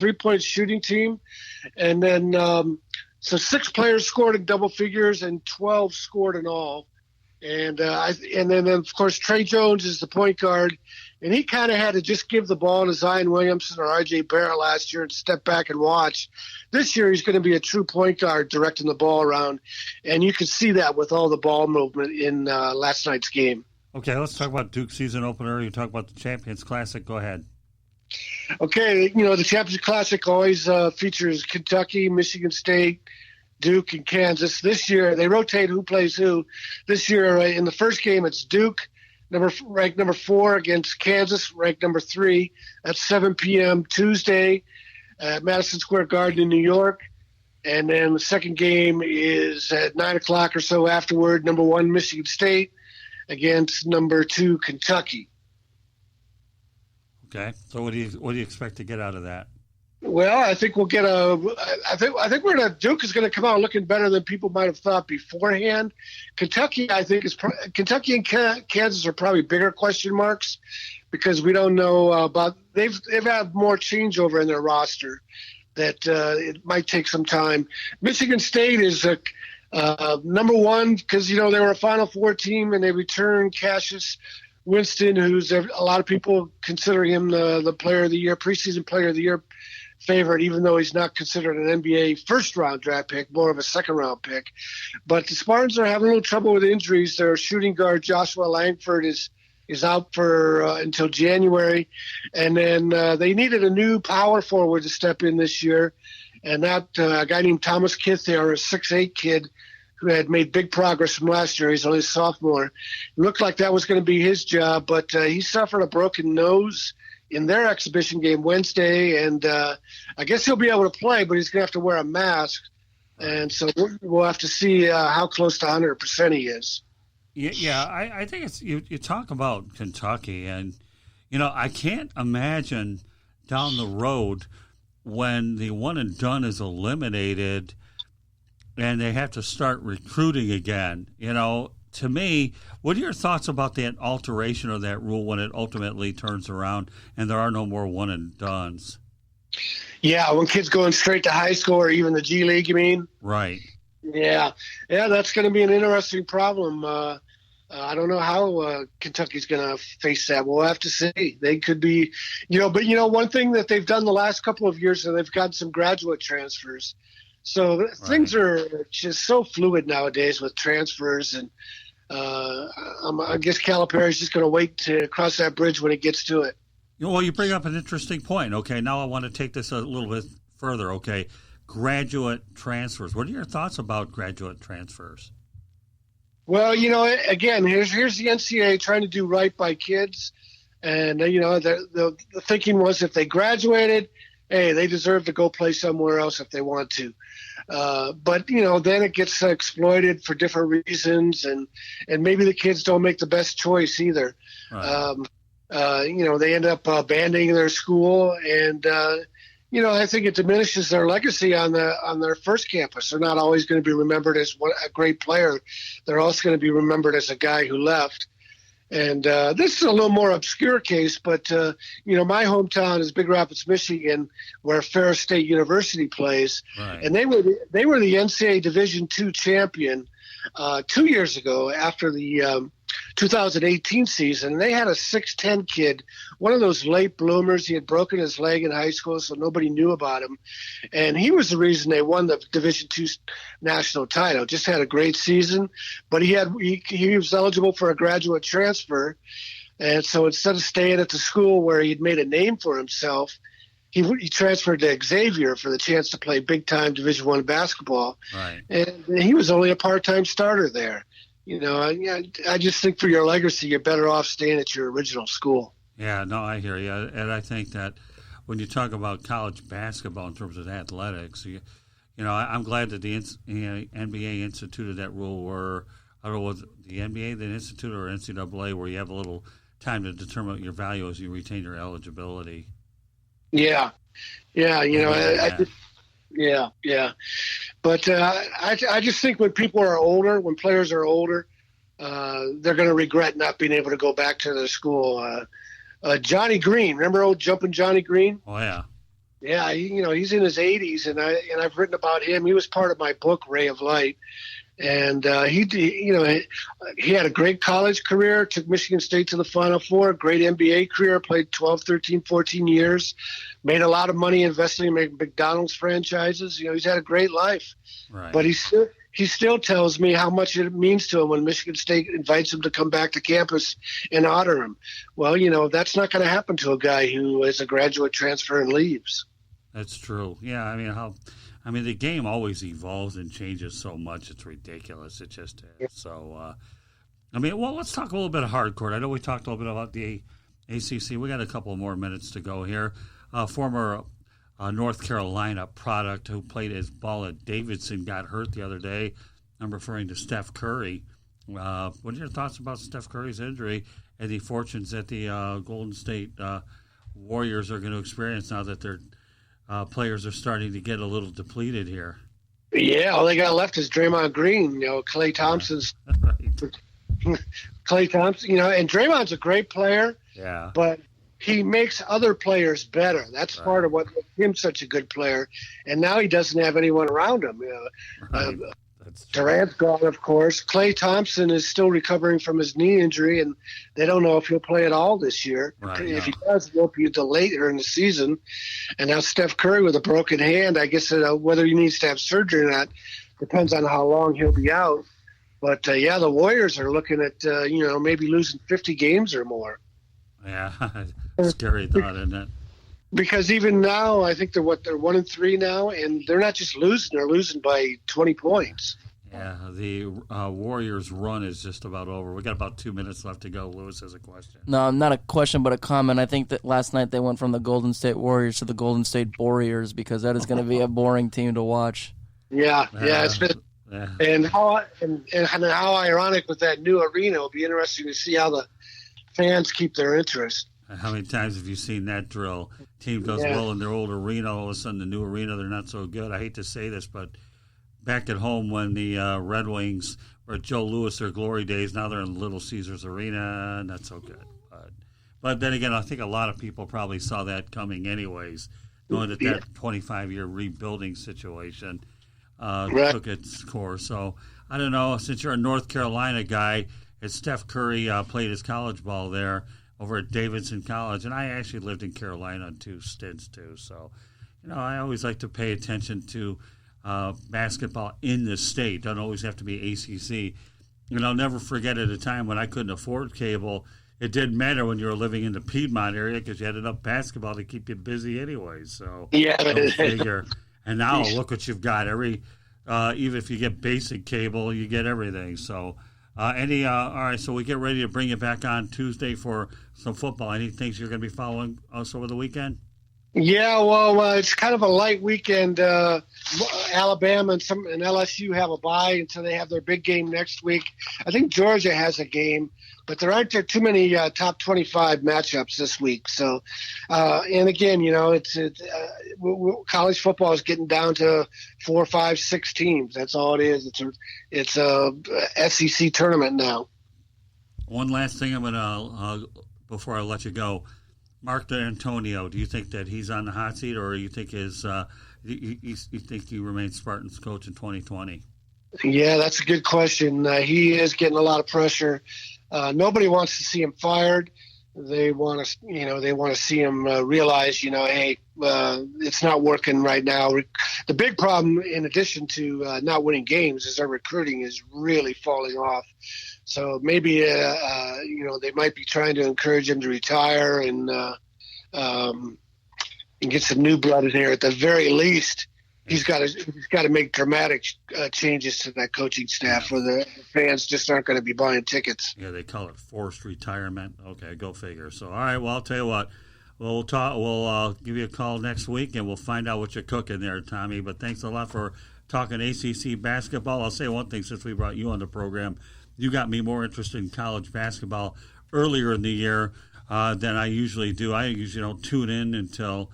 3-point shooting team. And then so 6 players scored in double figures and 12 scored in all. And then of course Trey Jones is the point guard, and he kind of had to just give the ball to Zion Williamson or R.J. Barrett last year and step back and watch. This year he's going to be a true point guard directing the ball around, and you could see that with all the ball movement in last night's game. Okay, let's talk about Duke season opener. You talk about the Champions Classic. Go ahead. Okay, the Champions Classic always features Kentucky, Michigan State, Duke, and Kansas. This year, they rotate who plays who. This year, in the first game, it's Duke, ranked number 4, against Kansas, ranked number 3. That's 7 p.m. Tuesday at Madison Square Garden in New York. And then the second game is at 9 o'clock or so afterward, number 1, Michigan State, against number 2, Kentucky. Okay, so what do you expect to get out of that? Well, I think we'll get I think Duke is going to come out looking better than people might have thought beforehand. Kentucky, I think Kentucky and Kansas are probably bigger question marks because we don't know about they've had more changeover in their roster that it might take some time. Michigan State is number 1 because they were a Final Four team and they returned Cassius Winston, who's a lot of people consider him the player of the year, preseason player of the year favorite, even though he's not considered an NBA first-round draft pick, more of a second-round pick. But the Spartans are having a little trouble with injuries. Their shooting guard, Joshua Langford, is out for until January. And then they needed a new power forward to step in this year. And that a guy named Thomas Kithier, a 6'8" kid, who had made big progress from last year. He's only a sophomore. It looked like that was going to be his job, but he suffered a broken nose in their exhibition game Wednesday, and I guess he'll be able to play, but he's going to have to wear a mask. And so we'll have to see how close to 100% he is. Yeah, I think it's you talk about Kentucky, and, I can't imagine down the road when the one and done is eliminated and they have to start recruiting again. To me, what are your thoughts about that alteration of that rule when it ultimately turns around and there are no more one and dones? Yeah, when kids going straight to high school or even the G League, you mean? Right. Yeah, that's going to be an interesting problem. I don't know how Kentucky's going to face that. We'll have to see. They could be, but one thing that they've done the last couple of years is they've gotten some graduate transfers. So things are just so fluid nowadays with transfers, and I guess Calipari's just going to wait to cross that bridge when it gets to it. Well, you bring up an interesting point. Okay, now I want to take this a little bit further. Okay, graduate transfers. What are your thoughts about graduate transfers? Well, again, here's the NCAA trying to do right by kids, and the thinking was if they graduated, hey, they deserve to go play somewhere else if they want to. But then it gets exploited for different reasons, and maybe the kids don't make the best choice either. Right. They end up abandoning their school, and I think it diminishes their legacy on their first campus. They're not always going to be remembered as a great player. They're also going to be remembered as a guy who left. And this is a little more obscure case, but, my hometown is Big Rapids, Michigan, where Ferris State University plays. Right. And they were the NCAA Division II champion 2 years ago after the 2018 season. And they had a 6'10" kid, one of those late bloomers. He had broken his leg in high school, so nobody knew about him. And he was the reason they won the Division II national title. Just had a great season, but he was eligible for a graduate transfer. And so instead of staying at the school where he'd made a name for himself, he transferred to Xavier for the chance to play big-time Division I basketball. Right. And he was only a part-time starter there. I just think for your legacy, you're better off staying at your original school. Yeah, no, I hear you. And I think that when you talk about college basketball in terms of athletics, I'm glad that the NBA instituted that rule where, I don't know, was it the NBA that instituted or NCAA, where you have a little time to determine what your value as you retain your eligibility. Yeah. Yeah. But I just think when people are older, when players are older, they're going to regret not being able to go back to their school. Johnny Green, remember old Jumpin' Johnny Green? Oh, yeah. Yeah, he's in his 80s, and I've written about him. He was part of my book, Ray of Light, and he had a great college career, took Michigan State to the Final Four, great NBA career, played 12, 13, 14 years, made a lot of money investing in McDonald's franchises. He's had a great life, Right. but he still tells me how much it means to him when Michigan State invites him to come back to campus and honor him. Well, that's not going to happen to a guy who is a graduate transfer and leaves. That's true. Yeah, I mean, the game always evolves and changes so much. It's ridiculous. It just is. So, let's talk a little bit of hardcourt. I know we talked a little bit about the ACC. We got a couple more minutes to go here. Former North Carolina product who played his ball at Davidson got hurt the other day. I'm referring to Steph Curry. What are your thoughts about Steph Curry's injury and the fortunes that the Golden State Warriors are going to experience now that their players are starting to get a little depleted here? Yeah, all they got left is Draymond Green. Klay Thompson's Right. Klay Thompson. And Draymond's a great player. Yeah. But he makes other players better. That's part of what makes him such a good player. And now he doesn't have anyone around him. Right. Durant's gone, of course. Klay Thompson is still recovering from his knee injury, and they don't know if he'll play at all this year. Right, if he does, it won't be until later in the season. And now Steph Curry with a broken hand. I guess whether he needs to have surgery or not depends on how long he'll be out. But, the Warriors are looking at, maybe losing 50 games or more. Yeah, scary thought, isn't it? Because even now, I think they're 1-3 now, and they're not just losing; they're losing by 20 points. Yeah, the Warriors' run is just about over. We got about 2 minutes left to go. Lewis has a question. No, not a question, but a comment. I think that last night they went from the Golden State Warriors to the Golden State Warriors because that is going to be a boring team to watch. Yeah, it's been. Yeah. And how ironic with that new arena. It'll be interesting to see how the fans keep their interest. How many times have you seen that drill? Team does well in their old arena, all of a sudden the new arena, they're not so good. I hate to say this, but back at home when the Red Wings were at Joe Louis, their glory days, now they're in Little Caesars Arena, not so good. But then again, I think a lot of people probably saw that coming anyways, knowing that 25-year rebuilding situation took its course. So, I don't know, since you're a North Carolina guy, as Steph Curry played his college ball there over at Davidson College, and I actually lived in Carolina on 2 stints too. So, I always like to pay attention to basketball in the state. Don't always have to be ACC. And I'll never forget at a time when I couldn't afford cable, it didn't matter when you were living in the Piedmont area because you had enough basketball to keep you busy anyway. So, go figure. And now look what you've got. Even if you get basic cable, you get everything. So, all right, so we get ready to bring you back on Tuesday for some football. Any things you're going to be following us over the weekend? Yeah, well, it's kind of a light weekend. Alabama and LSU have a bye until they have their big game next week. I think Georgia has a game, but there aren't too many top 25 matchups this week. So, and again, college football is getting down to 4, 5, 6 teams. That's all it is. It's a SEC tournament now. One last thing I'm gonna before I let you go. Mark D'Antonio, do you think that he's on the hot seat, or you think you think he remains Spartans coach in 2020? Yeah, that's a good question. He is getting a lot of pressure. Nobody wants to see him fired. They want to see him realize, hey, it's not working right now. The big problem, in addition to not winning games, is our recruiting is really falling off. So maybe, they might be trying to encourage him to retire and get some new blood in here. At the very least, he's got to make dramatic changes to that coaching staff, or the fans just aren't going to be buying tickets. Yeah, they call it forced retirement. Okay, go figure. So, all right, well, I'll tell you what. We'll talk. We'll give you a call next week, and we'll find out what you're cooking there, Tommy. But thanks a lot for talking ACC basketball. I'll say one thing since we brought you on the program. You got me more interested in college basketball earlier in the year than I usually do. I usually don't tune in until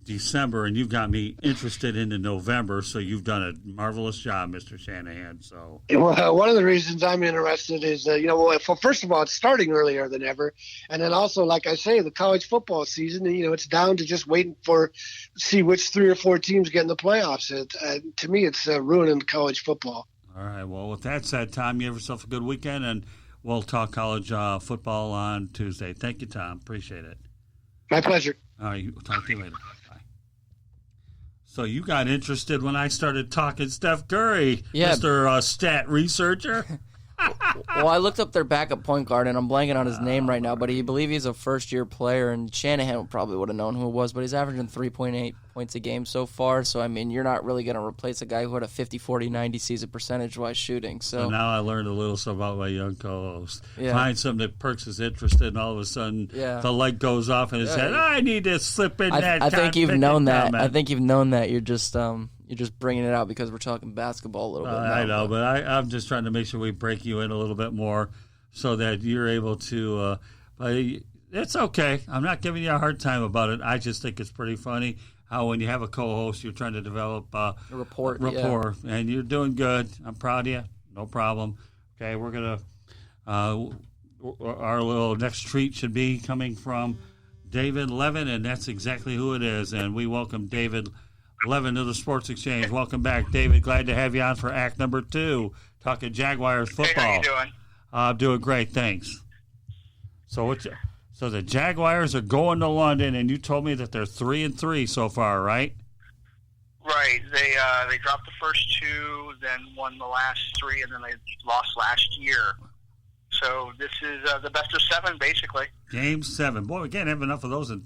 December, and you've got me interested into November. So you've done a marvelous job, Mr. Shanahan. So Well, one of the reasons I'm interested is, well, first of all, it's starting earlier than ever, and then also, like I say, the college football season. It's down to just waiting see which 3 or 4 teams get in the playoffs. To me, it's ruining college football. All right. Well, with that said, Tom, you have yourself a good weekend, and we'll talk college football on Tuesday. Thank you, Tom. Appreciate it. My pleasure. All right. We'll talk to you later. Bye. So you got interested when I started talking Steph Curry, Yeah. Mr. Stat researcher. Well, I looked up their backup point guard, and I'm blanking on his name right now, but I believe he's a first-year player, and Shanahan probably would have known who it was, but he's averaging 3.8 points a game so far, so, I mean, you're not really going to replace a guy who had a 50, 40, 90 season percentage-wise shooting. So now I learned a little something about my young co-host. Yeah. Find something that perks his interest, and all of a sudden the light goes off in his head. I need to slip in that. I think you've known that. Comment. I think you've known that. You're just bringing it out because we're talking basketball a little bit now. I know, but I'm just trying to make sure we break you in a little bit more so that you're able to it's okay. I'm not giving you a hard time about it. I just think it's pretty funny how when you have a co-host, you're trying to develop a rapport, and you're doing good. I'm proud of you. No problem. Okay, we're going to our little next treat should be coming from David Levin, and that's exactly who it is, and we welcome David Levin to the Sports Exchange. Welcome back, David. Glad to have you on for act number 2, talking Jaguars football. Hey, how you doing? I'm doing great, thanks. So the Jaguars are going to London, and you told me that they're 3-3 so far, right? Right. They dropped the first 2, then won the last 3, and then they lost last year. So this is the best of 7, basically. Game 7. Boy, we can't have enough of those in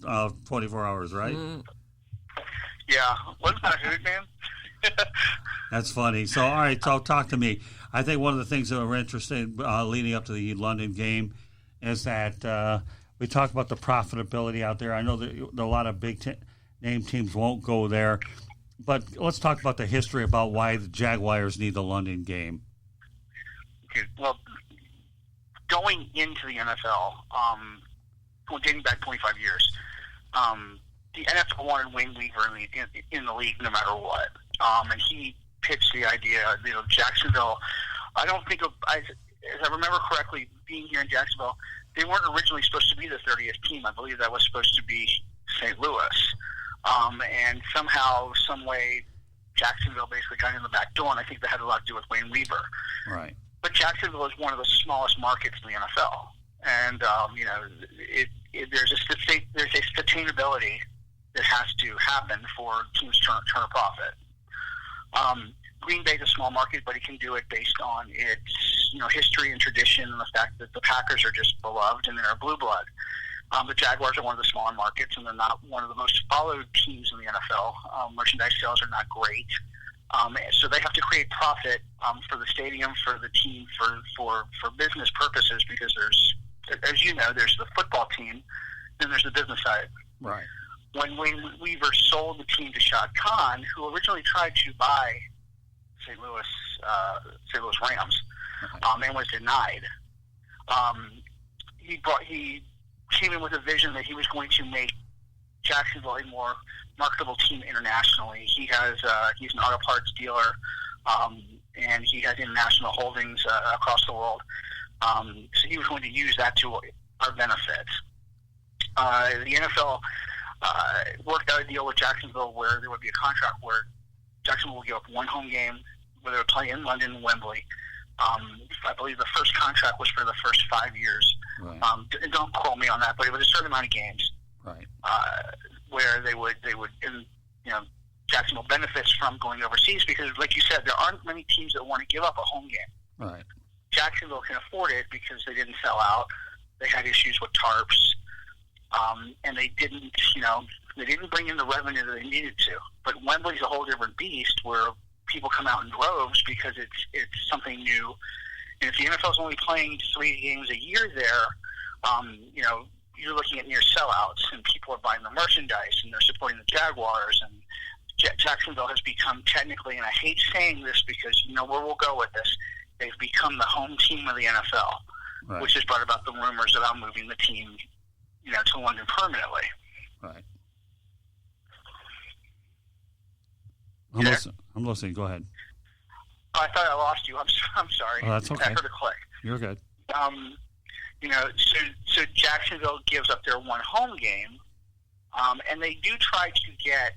24 hours, right? Yeah. Wasn't that a hoot, man? That's funny. So, all right, so talk to me. I think one of the things that we're interested in leading up to the London game is that we talk about the profitability out there. I know that a lot of big-name teams won't go there, but let's talk about the history about why the Jaguars need the London game. Okay. Well, going into the NFL, dating back 25 years, the NFL wanted Wayne Weaver in the league no matter what. And he pitched the idea, Jacksonville. I don't think, as I remember correctly, being here in Jacksonville, they weren't originally supposed to be the 30th team. I believe that was supposed to be St. Louis. And somehow, some way, Jacksonville basically got in the back door, and I think that had a lot to do with Wayne Weaver. Right. But Jacksonville is one of the smallest markets in the NFL. And, there's a sustainability that has to happen for teams to turn a profit. Green Bay is a small market, but it can do it based on its history and tradition and the fact that the Packers are just beloved and they're blue blood. The Jaguars are one of the smaller markets, and they're not one of the most followed teams in the NFL. Merchandise sales are not great. So they have to create profit for the stadium, for the team, for business purposes, because there's, as you know, there's the football team, then there's the business side. Right. When Wayne Weaver sold the team to Shad Khan, who originally tried to buy St. Louis Rams, and was denied, he came in with a vision that he was going to make Jacksonville a more marketable team internationally. He's an auto parts dealer, and he has international holdings across the world. So he was going to use that to our benefit. The NFL worked out a deal with Jacksonville where there would be a contract where Jacksonville would give up one home game, where they would play in London and Wembley. I believe the first contract was for the first 5 years. Right. Don't quote me on that, but it was a certain amount of games. Right. Where they would, and, Jacksonville benefits from going overseas because, like you said, there aren't many teams that want to give up a home game. Right. Jacksonville can afford it because they didn't sell out. They had issues with tarps, and they didn't bring in the revenue that they needed to. But Wembley's a whole different beast where people come out in droves because it's something new. And if the NFL's only playing 3 games a year there, you're looking at near sellouts, and people are buying the merchandise, and they're supporting the Jaguars. And Jacksonville has become technically, and I hate saying this because you know where we'll go with this, they've become the home team of the NFL, Right. which has brought about the rumors about moving the team, to London permanently. Right. I'm listening. Go ahead. Oh, I thought I lost you. I'm sorry. Oh, that's okay. I heard a click. You're good. So Jacksonville gives up their one home game, and they do try to get